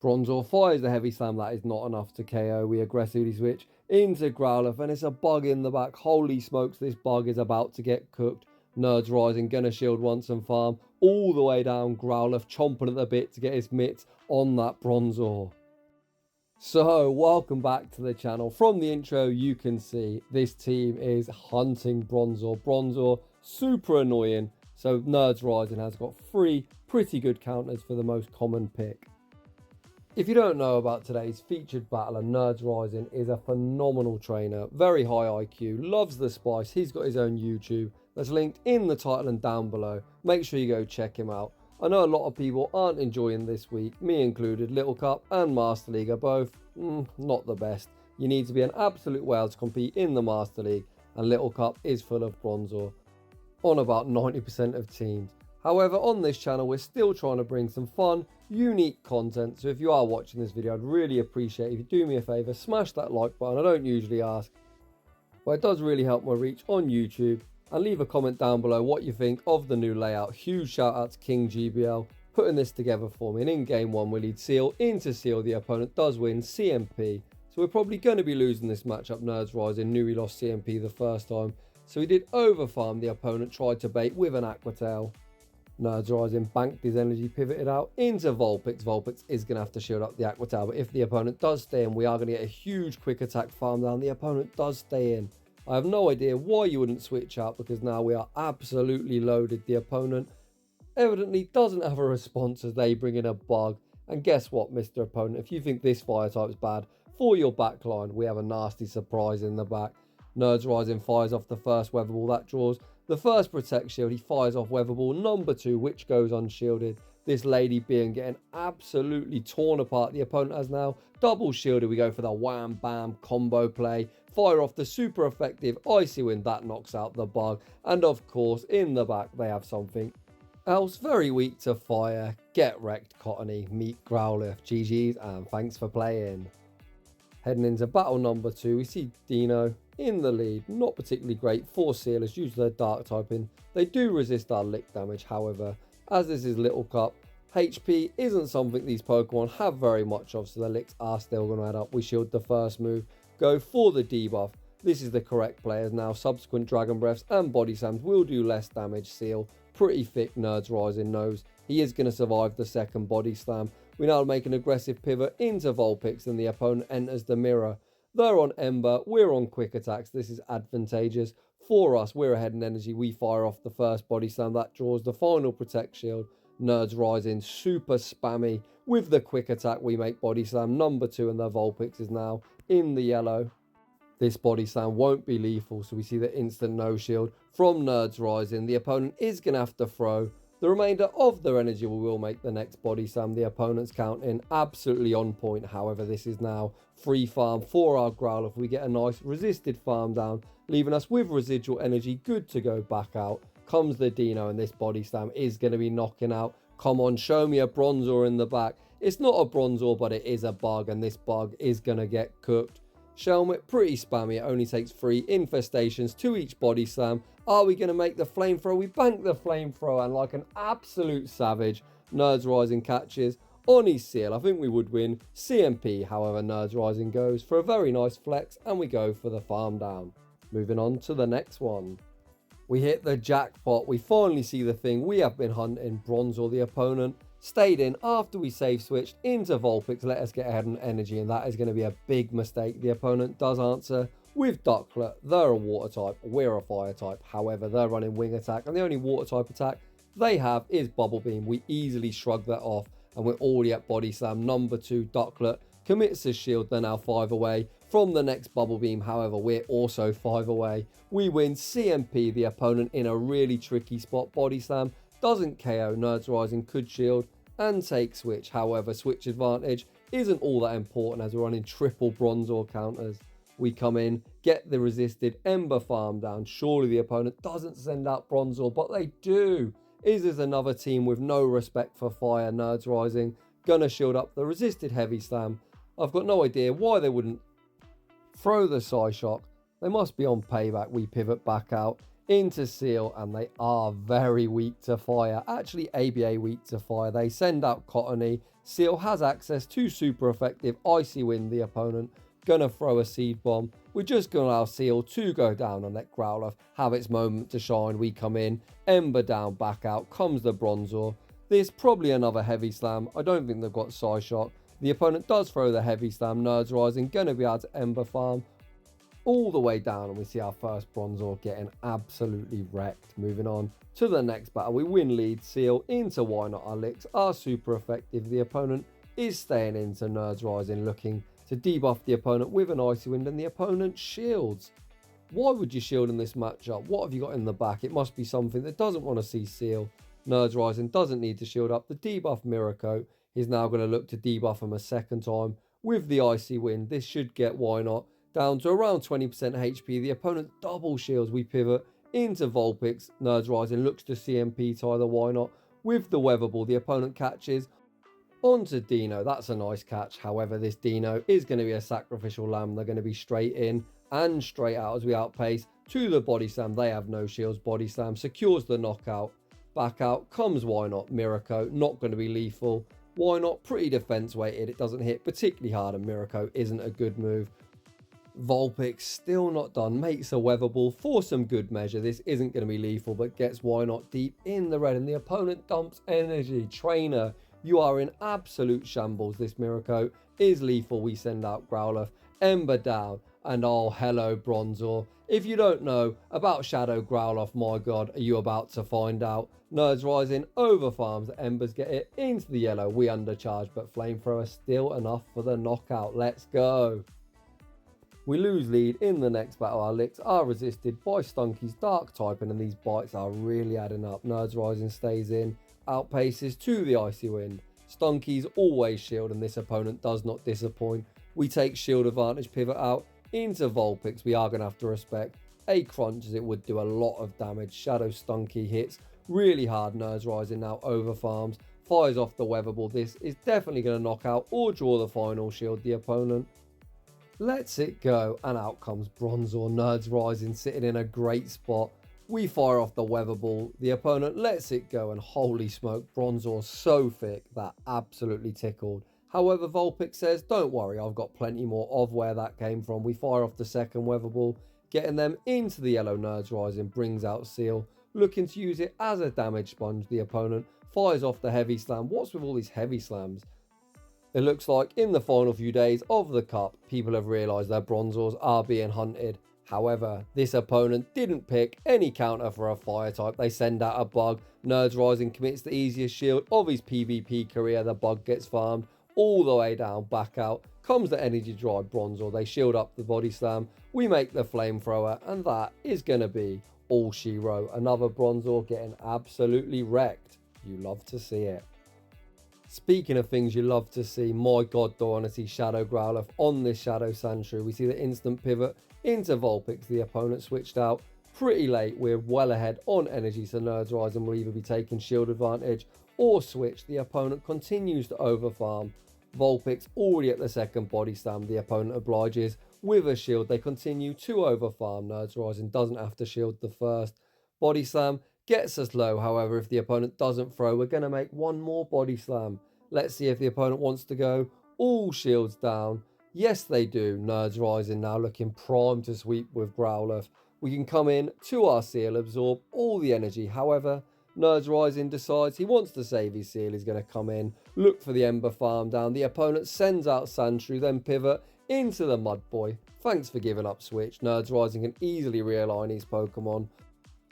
Bronzor fires the heavy slam, that is not enough to KO. We aggressively switch into Growlithe, and it's a bug in the back. Holy smokes, this bug is about to get cooked. Nerds Rising, gonna shield once and farm all the way down. Growlithe chomping at the bit to get his mitts on that Bronzor. So, welcome back to the channel. From the intro, you can see this team is hunting Bronzor. Bronzor, super annoying. So, Nerds Rising has got 3 pretty good counters for the most common pick. If you don't know about today's featured battler, Nerds Rising is a phenomenal trainer, very high IQ, loves the spice. He's got his own YouTube that's linked in the title and down below. Make sure you go check him out. I know a lot of people aren't enjoying this week, me included. Little Cup and Master League are both not the best. You need to be an absolute whale to compete in the Master League, and Little Cup is full of Bronzor on about 90% of teams. However, on this channel, we're still trying to bring some fun, unique content. So if you are watching this video, I'd really appreciate if you do me a favor, smash that like button. I don't usually ask, but it does really help my reach on YouTube. And leave a comment down below what you think of the new layout. Huge shout out to King GBL putting this together for me. And in game 1, we lead Seel into Seel. The opponent does win CMP. So we're probably going to be losing this matchup. Nerds Rising knew he lost CMP the first time. So he did overfarm. The opponent tried to bait with an Aqua Tail. Nerds Rising banked his energy, pivoted out into Vulpix. Vulpix is going to have to shield up the Aqua Tail, but if the opponent does stay in, we are going to get a huge quick attack farm down. The opponent does stay in. I have no idea why you wouldn't switch out, because now we are absolutely loaded. The opponent evidently doesn't have a response as they bring in a bug. And guess what, Mr. Opponent? If you think this fire type is bad for your backline, we have a nasty surprise in the back. Nerds Rising fires off the first Weather Ball. That draws the first Protect Shield. He fires off Weather Ball number 2, which goes unshielded. This lady being getting absolutely torn apart. The opponent has now double shielded. We go for the wham bam combo play. Fire off the super effective Icy Wind. That knocks out the bug. And of course, in the back, they have something else very weak to fire. Get wrecked, Cottony. Meet Growlithe. GG's and thanks for playing. Heading into battle number 2, we see Deino in the lead. Not particularly great for Sealers due to their dark typing. They do resist our lick damage, however. As this is Little Cup, HP isn't something these Pokemon have very much of, so the licks are still going to add up. We shield the first move, go for the debuff. This is the correct play, as now subsequent Dragon Breaths and Body Slams will do less damage. Seel, pretty thick. Nerds Rising knows he is going to survive the second Body Slam. We now make an aggressive pivot into Vulpix, and the opponent enters the mirror. They're on Ember, we're on Quick Attacks. This is advantageous for us. We're ahead in energy. We fire off the first Body Slam. That draws the final Protect Shield. Nerds Rising super spammy. With the Quick Attack, we make Body Slam number 2, and the Vulpix is now in the yellow. This Body Slam won't be lethal, so we see the instant no shield from Nerds Rising. The opponent is going to have to throw the remainder of their energy. We will make the next Body Slam. The opponent's counting absolutely on point. However, this is now free farm for our Growlithe. We get a nice resisted farm down, leaving us with residual energy, good to go back out. Comes the Deino, and this Body Slam is going to be knocking out. Come on, show me a Bronzor in the back. It's not a Bronzor, but it is a bug, and this bug is going to get cooked. Shelmet, pretty spammy. It only takes 3 infestations to each Body Slam. Are we going to make the flamethrower? We bank the flamethrower, and like an absolute savage, Nerds Rising catches on his Seel. I think we would win CMP. However, Nerds Rising goes for a very nice flex, and we go for the farm down. Moving on to the next one. We hit the jackpot. We finally see the thing we have been hunting. Bronzor, the opponent, stayed in after we save switched into Vulpix. Let us get ahead on energy, and that is going to be a big mistake. The opponent does answer with Ducklett. They're a water type, we're a fire type. However, they're running wing attack, and the only water type attack they have is Bubble Beam. We easily shrug that off, and we're already at Body Slam number 2. Ducklett commits his shield. They're now 5 away from the next Bubble Beam. However, we're also 5 away. We win CMP. The opponent in a really tricky spot. Body Slam doesn't KO. Nerds Rising could shield and take switch. However, switch advantage isn't all that important as we're running triple Bronzor counters. We come in, get the resisted Ember farm down. Surely the opponent doesn't send out Bronzor, but they do. Is this another team with no respect for fire? Nerds Rising gonna shield up the resisted Heavy Slam. I've got no idea why they wouldn't throw the Psyshock. They must be on payback. We pivot back out into Seel, and they are very weak to fire. Actually, ABA weak to fire. They send out Cottony. Seel has access to super effective Icy Wind. The opponent gonna throw a Seed Bomb. We're just gonna allow Seel to go down and let Growlithe have its moment to shine. We come in, Ember down, back out, comes the Bronzor. This probably another Heavy Slam. I don't think they've got Psyshock. The opponent does throw the Heavy Slam. Nerds Rising gonna be able to Ember Farm all the way down, and we see our first Bronzor getting absolutely wrecked. Moving on to the next battle, we win lead Seel into Why Not. Our licks are super effective. The opponent is staying into Nerds Rising, looking to debuff the opponent with an Icy Wind, and the opponent shields. Why would you shield in this matchup? What have you got in the back? It must be something that doesn't want to see Seel. Nerds Rising doesn't need to shield up. The debuff Mirror Coat is now going to look to debuff him a second time with the Icy Wind. This should get Why Not down to around 20% HP. The opponent double shields. We pivot into Vulpix. Nerds Rising looks to CMP tie the Why Not with the Weather Ball. The opponent catches onto Deino. That's a nice catch. However, this Deino is going to be a sacrificial lamb. They're going to be straight in and straight out as we outpace to the Body Slam. They have no shields. Body Slam secures the knockout. Back out comes Why Not. Mirror Coat, not going to be lethal. Why Not, pretty defense weighted. It doesn't hit particularly hard, and Mirror Coat isn't a good move. Vulpix still not done. Makes a Weather Ball for some good measure. This isn't going to be lethal, but gets Why Not deep in the red, and the opponent dumps energy. Trainer, you are in absolute shambles. This Mirror Coat is lethal. We send out Growlithe, Ember down, and oh, hello, Bronzor. If you don't know about Shadow Growlithe, my god, are you about to find out? Nerds Rising over farms. The Embers get it into the yellow. We undercharge, but Flamethrower still enough for the knockout. Let's go. We lose lead in the next battle. Our licks are resisted by Stunky's Dark typing, and these bites are really adding up. Nerds Rising stays in, outpaces to the Icy Wind. Stunky's always shield, and this opponent does not disappoint. We take shield advantage, pivot out into Vulpix. We are going to have to respect a crunch, as it would do a lot of damage. Shadow Stunky hits really hard. Nerds Rising now over farms, fires off the Weather Ball. This is definitely going to knock out or draw the final shield. The opponent lets it go, and out comes Bronzor. Nerds Rising sitting in a great spot. We fire off the Weather Ball. The opponent lets it go, and holy smoke, Bronzor's so thick that absolutely tickled. However, Vulpix says, don't worry, I've got plenty more of where that came from. We fire off the second Weather Ball, getting them into the yellow. Nerds Rising brings out Seel, looking to use it as a damage sponge. The opponent fires off the Heavy Slam. What's with all these Heavy Slams? It looks like in the final few days of the Cup, people have realised their Bronzors are being hunted. However, this opponent didn't pick any counter for a fire type. They send out a bug. Nerds Rising commits the easiest shield of his PvP career. The bug gets farmed all the way down, back out. Comes the energy drive Bronzor. They shield up the Body Slam. We make the Flamethrower, and that is going to be all she wrote. Another Bronzor getting absolutely wrecked. You love to see it. Speaking of things you love to see, my god, do I want to see Shadow Growlithe on this Shadow Sandshrew. We see the instant pivot into Vulpix. The opponent switched out pretty late. We're well ahead on energy, so Nerds Rising will either be taking shield advantage or switch. The opponent continues to overfarm. Vulpix already at the second Body Slam. The opponent obliges with a shield. They continue to overfarm. Nerds Rising doesn't have to shield the first Body Slam. Gets us low. However, if the opponent doesn't throw, we're going to make one more Body Slam. Let's see if the opponent wants to go all shields down. Yes, they do. Nerds Rising now looking primed to sweep with Growlithe. We can come in to our Seel, absorb all the energy. However, Nerds Rising decides he wants to save his Seel. He's going to come in, look for the Ember farm down. The opponent sends out Sandshrew, then pivot into the Mud Boy. Thanks for giving up switch. Nerds Rising can easily realign his Pokemon.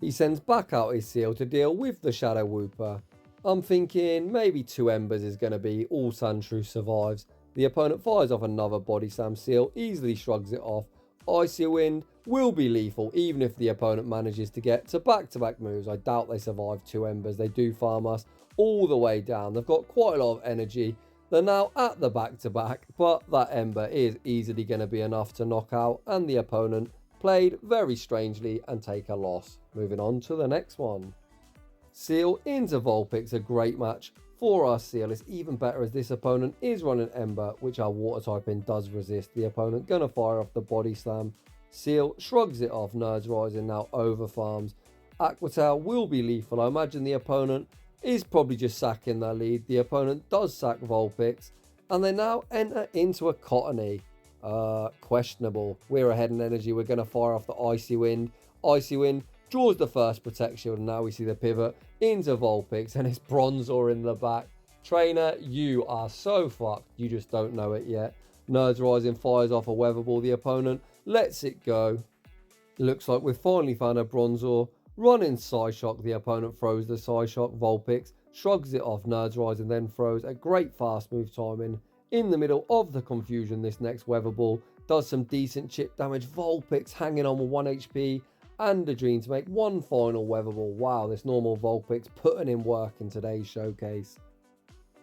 He sends back out his Seel to deal with the Shadow Wooper. I'm thinking maybe 2 Embers is going to be all Sandshrew survives. The opponent fires off another Body Slam. Seel easily shrugs it off. Icy Wind will be lethal even if the opponent manages to get to back-to-back moves. I doubt they survive 2 Embers. They do farm us all the way down. They've got quite a lot of energy. They're now at the back-to-back, but that Ember is easily going to be enough to knock out, and the opponent played very strangely and take a loss. Moving on to the next one. Seel into Vulpix, a great match for our Seel. It's even better as this opponent is running Ember, which our water typing does resist. The opponent gonna fire off the Body Slam. Seel shrugs it off. Nerds Rising now over farms. Aqua Tail will be lethal. I imagine the opponent is probably just sacking their lead. The opponent does sack Vulpix, and they now enter into a Cottony. Questionable. We're ahead in energy. We're going to fire off the Icy Wind. Icy Wind draws the first Protect Shield, and now we see the pivot into Vulpix, and it's Bronzor in the back. Trainer, you are so fucked. You just don't know it yet. Nerds Rising fires off a Weather Ball. The opponent lets it go. Looks like we've finally found a Bronzor. Running Psyshock. The opponent throws the Psyshock. Vulpix shrugs it off. Nerds Rising then throws a great fast move timing. In the middle of the confusion, this next Weather Ball does some decent chip damage. Vulpix hanging on with 1 HP and a dream to make one final Weather Ball. Wow, this normal Vulpix putting in work in today's showcase.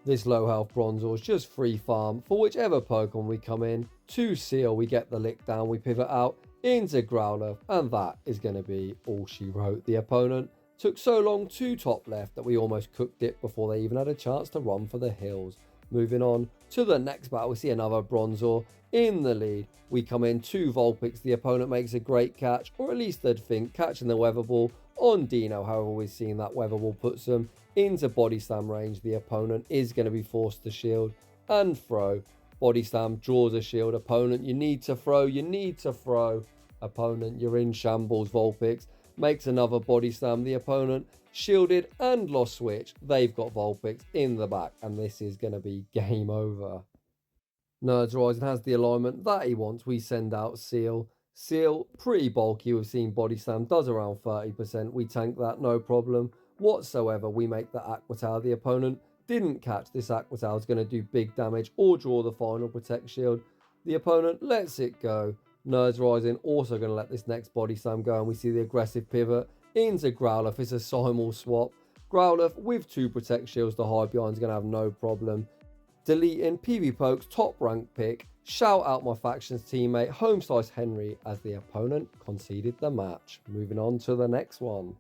This low health Bronzor is just free farm for whichever Pokemon we come in. To Seel, we get the lick down, we pivot out into Growlithe, and that is going to be all she wrote. The opponent took so long to top left that we almost cooked it before they even had a chance to run for the hills. Moving on to the next battle, we see another Bronzor in the lead. We come in to Vulpix. The opponent makes a great catch, or at least they'd think, catching the Weather Ball on Deino. However, we've seen that Weather Ball puts them into Body Slam range. The opponent is going to be forced to shield and throw. Body Slam draws a shield. Opponent, you need to throw. You need to throw. Opponent, you're in shambles. Vulpix makes another Body Slam. The opponent shielded and lost switch. They've got Vulpix in the back, and this is going to be game over. Nerds Rising has the alignment that he wants. We send out Seel. Seel, pretty bulky. We've seen Body Slam does around 30%. We tank that, no problem whatsoever. We make the Aqua Tail. The opponent didn't catch this Aqua Tail. Is going to do big damage or draw the final Protect Shield. The opponent lets it go. Nerds Rising also going to let this next Body Slam go, and we see the aggressive pivot into Growlithe. It's a simul swap. Growlithe with 2 Protect Shields to hide behind is going to have no problem. Deleting PV Poke's top rank pick. Shout out my faction's teammate Homeslice Henry as the opponent conceded the match. Moving on to the next one.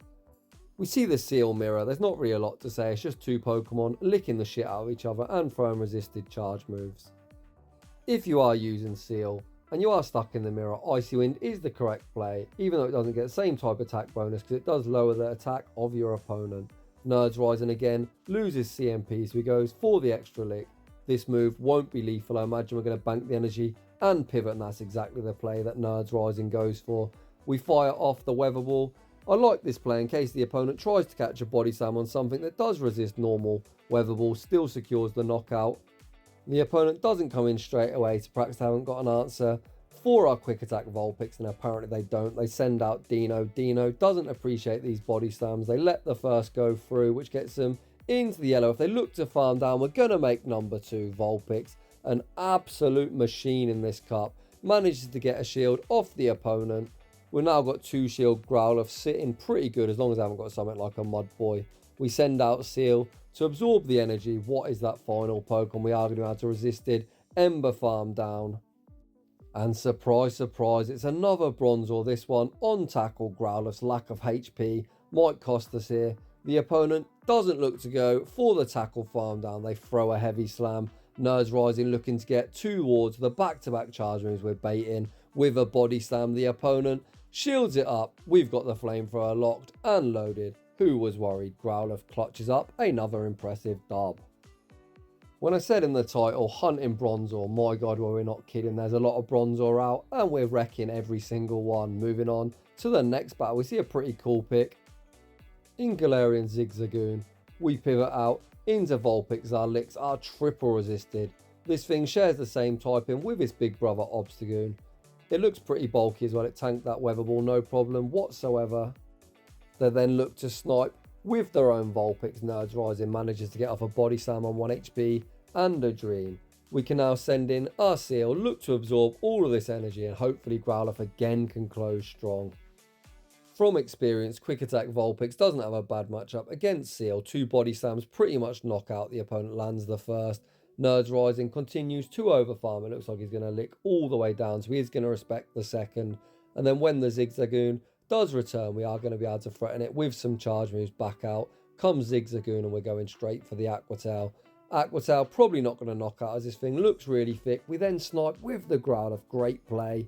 We see the Seel mirror. There's not really a lot to say. It's just 2 Pokemon licking the shit out of each other and throwing resisted charge moves. If you are using Seel and you are stuck in the mirror, Icy Wind is the correct play, even though it doesn't get the same type of attack bonus because it does lower the attack of your opponent. Nerds Rising again loses CMP, so he goes for the extra lick. This move won't be lethal. I imagine we're going to bank the energy and pivot, and that's exactly the play that Nerds Rising goes for. We fire off the Weather Ball. I like this play in case the opponent tries to catch a Body Slam on something that does resist normal. Weather Ball still secures the knockout. The opponent doesn't come in straight away to practice. They haven't got an answer for our quick attack Vulpix, and apparently they don't. They send out Deino. Deino doesn't appreciate these Body Slams. They let the first go through, which gets them into the yellow. If they look to farm down, we're going to make number 2. Vulpix, an absolute machine in this cup, manages to get a shield off the opponent. We've now got 2 shield Growlithe sitting pretty good as long as I haven't got something like a Mud Boy. We send out Seel to absorb the energy. What is that final Pokemon? We are going to have to resisted Ember farm down. And surprise, surprise, it's another Bronzor. This one on tackle. Growlithe's lack of HP might cost us here. The opponent doesn't look to go for the tackle farm down. They throw a heavy slam. Nerds Rising looking to get towards the back-to-back charge moves we're baiting with a Body Slam. The opponent shields it up. We've got the Flamethrower locked and loaded. Who was worried? Growlithe clutches up another impressive dub. When I said in the title, hunting Bronzor, my god, were we not kidding. There's a lot of Bronzor out and we're wrecking every single one. Moving on to the next battle, we see a pretty cool pick. In Galarian Zigzagoon, we pivot out into Vulpix. Our licks are triple resisted. This thing shares the same typing with its big brother Obstagoon. It looks pretty bulky as well. It tanked that Weather Ball, no problem whatsoever. They then look to snipe with their own Vulpix. Nerds Rising manages to get off a Body Slam on 1 HP and a Dream. We can now send in our Seel, look to absorb all of this energy, and hopefully Growlithe again can close strong. From experience, Quick Attack Vulpix doesn't have a bad matchup against Seel. 2 Body Slams pretty much knock out the opponent, lands the first. Nerds Rising continues to overfarm. It looks like he's going to lick all the way down, so he is going to respect the second. And then when the Zigzagoon does return, we are going to be able to threaten it with some charge moves back out. Comes Zigzagoon and we're going straight for the Aqua Tail. Aqua Tail probably not going to knock out as this thing looks really thick. We then snipe with the Growlithe. Great play.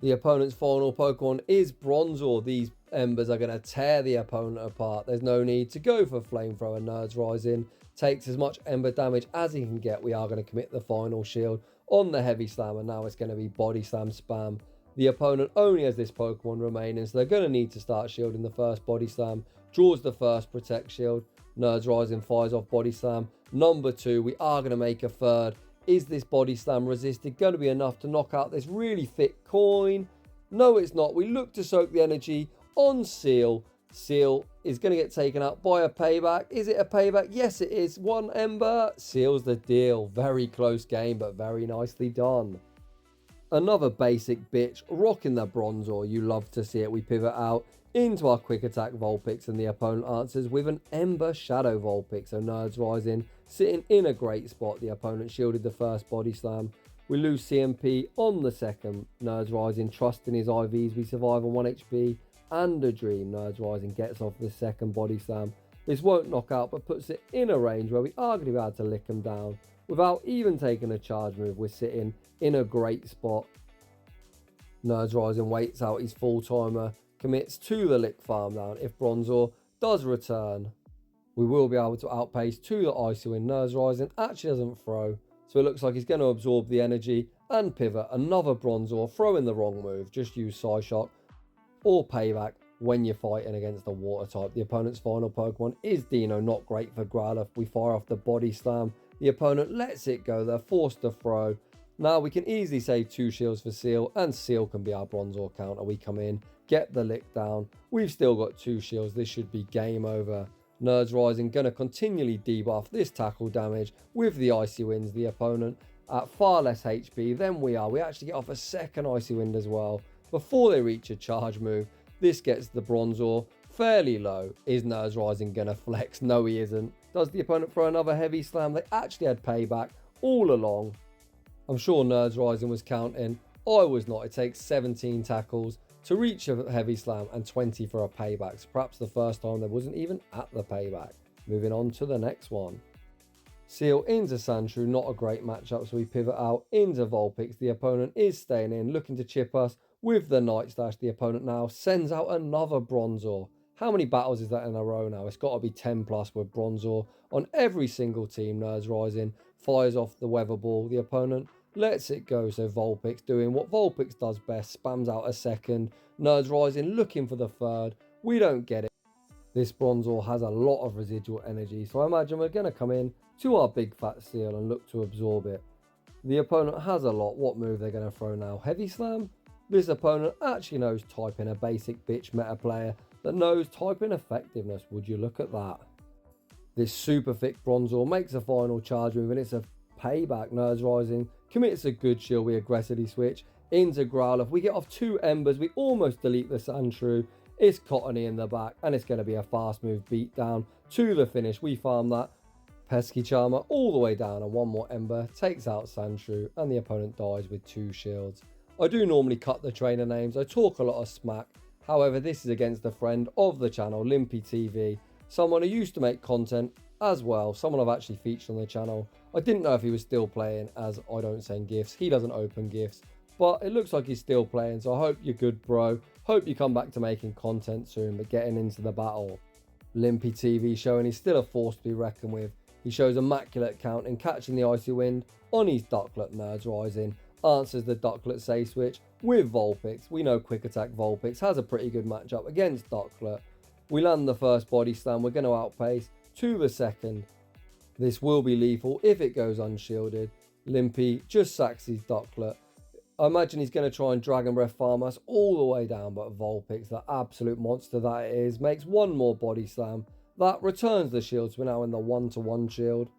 The opponent's final Pokemon is Bronzor. These Embers are going to tear the opponent apart. There's no need to go for Flamethrower. Nerds Rising takes as much Ember damage as he can get. We are going to commit the final shield on the Heavy Slam, and now it's going to be Body Slam spam. The opponent only has this Pokemon remaining, so they're going to need to start shielding the first Body Slam. Draws the first Protect Shield. Nerds Rising fires off Body Slam. Number 2, we are going to make a third. Is this Body Slam resisted going to be enough to knock out this really thick coin? No, it's not. We look to soak the energy on Seel. Seel is going to get taken out by a payback. Is it a payback? Yes, it is. 1 Ember seals the deal. Very close game, but very nicely done. Another basic bitch, rocking the Bronzor. You love to see it. We pivot out into our quick attack Vulpix, and the opponent answers with an Ember Shadow Vulpix. So Nerds Rising sitting in a great spot. The opponent shielded the first Body Slam. We lose CMP on the second. Nerds Rising trusting his IVs. We survive on 1 HP and a dream. Nerds Rising gets off the second Body Slam. This won't knock out, but puts it in a range where we are going to be able to lick him down. Without even taking a charge move, we're sitting in a great spot. Nerds Rising waits out his full timer, commits to the lick farm down. If Bronzor does return, we will be able to outpace to the Icy Wind. Nerds Rising actually doesn't throw, so it looks like he's going to absorb the energy and pivot. Another Bronzor, throwing the wrong move. Just use Psyshock or Payback when you're fighting against a water type. The opponent's final Pokemon is Deino. Not great for Growlithe. We fire off the Body Slam. The opponent lets it go. They're forced to throw. Now we can easily save 2 shields for Seel, and Seel can be our Bronzor counter. We come in, get the lick down. We've still got 2 shields. This should be game over. Nerds Rising going to continually debuff this tackle damage with the Icy Winds. The opponent at far less HP than we are. We actually get off a second Icy Wind as well before they reach a charge move. This gets the Bronzor fairly low. Is Nerds Rising going to flex? No, he isn't. Does the opponent throw another Heavy Slam? They actually had payback all along. I'm sure Nerds Rising was counting. I was not. It takes 17 tackles to reach a Heavy Slam and 20 for a payback. So perhaps the first time there wasn't even at the payback. Moving on to the next one. Seel into Sandshrew, not a great matchup, so we pivot out into Vulpix. The opponent is staying in, looking to chip us with the Night Slash. The opponent now sends out another Bronzor. How many battles is that in a row now? It's got to be 10 plus with Bronzor on every single team. Nerds Rising fires off the Weather Ball. The opponent lets it go, so Vulpix doing what Vulpix does best, spams out a second. Nerds Rising looking for the third. We don't get it. This Bronzor has a lot of residual energy, so I imagine we're going to come in to our big fat Seel and look to absorb it. The opponent has a lot. What move they're going to throw now? Heavy Slam? This opponent actually knows typing, a basic bitch meta player that knows typing effectiveness. Would you look at that? This super thick Bronzor makes a final charge move, and it's a payback. Nerds Rising commits a good shield. We aggressively switch into Growlithe. We get off 2 Embers. We almost delete the Sandshrew. It's Cottony in the back, and it's going to be a fast move beat down to the finish. We farm that Pesky Charmer all the way down, and 1 more Ember takes out Sandshrew, and the opponent dies with 2 shields. I do normally cut the trainer names. I talk a lot of smack. However, this is against a friend of the channel, Limpy TV, someone who used to make content as well, someone I've actually featured on the channel. I didn't know if he was still playing, as I don't send gifts. He doesn't open gifts, but it looks like he's still playing, so I hope you're good, bro. Hope you come back to making content soon, but getting into the battle. Limpy TV showing he's still a force to be reckoned with. He shows immaculate counting, catching the Icy Wind on his Ducklett. Nerds Rising answers the Ducklett say switch with Vulpix. We know quick attack Vulpix has a pretty good matchup against Ducklett. We land the first Body Slam. We're going to outpace to the second. This will be lethal if it goes unshielded. Limpy just sacks his Ducklett. I imagine he's going to try and Dragon Breath farm us all the way down, but Vulpix, the absolute monster that it is, makes 1 more Body Slam. That returns the shields. We're now in the 1-to-1 shield.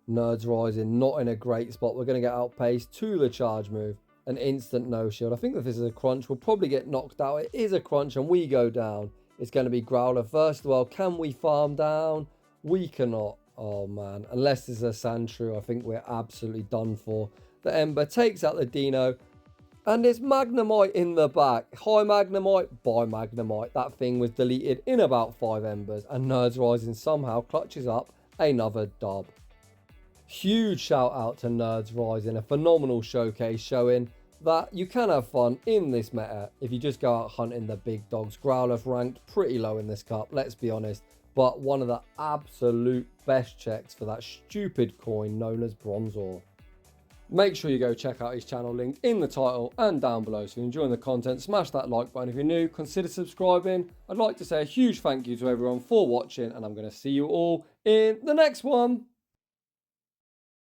Nerds Rising not in a great spot. We're going to get outpaced to the charge move. An instant no shield. I think if this is a crunch, we'll probably get knocked out. It is a crunch and we go down. It's going to be Growlithe first of all. Can we farm down? We cannot. Oh man. Unless it's a Sandshrew, I think we're absolutely done for. The Ember takes out the Deino. And it's Magnemite in the back. Hi Magnemite, bye Magnemite. That thing was deleted in about 5 Embers. And Nerds Rising somehow clutches up another dub. Huge shout out to Nerds Rising. A phenomenal showcase showing that you can have fun in this meta if you just go out hunting the big dogs. Growlithe ranked pretty low in this cup, let's be honest, but one of the absolute best checks for that stupid coin known as Bronzor. Make sure you go check out his channel linked in the title and down below. So if you're enjoying the content, smash that like button. If you're new, consider subscribing. I'd like to say a huge thank you to everyone for watching, and I'm going to see you all in the next one.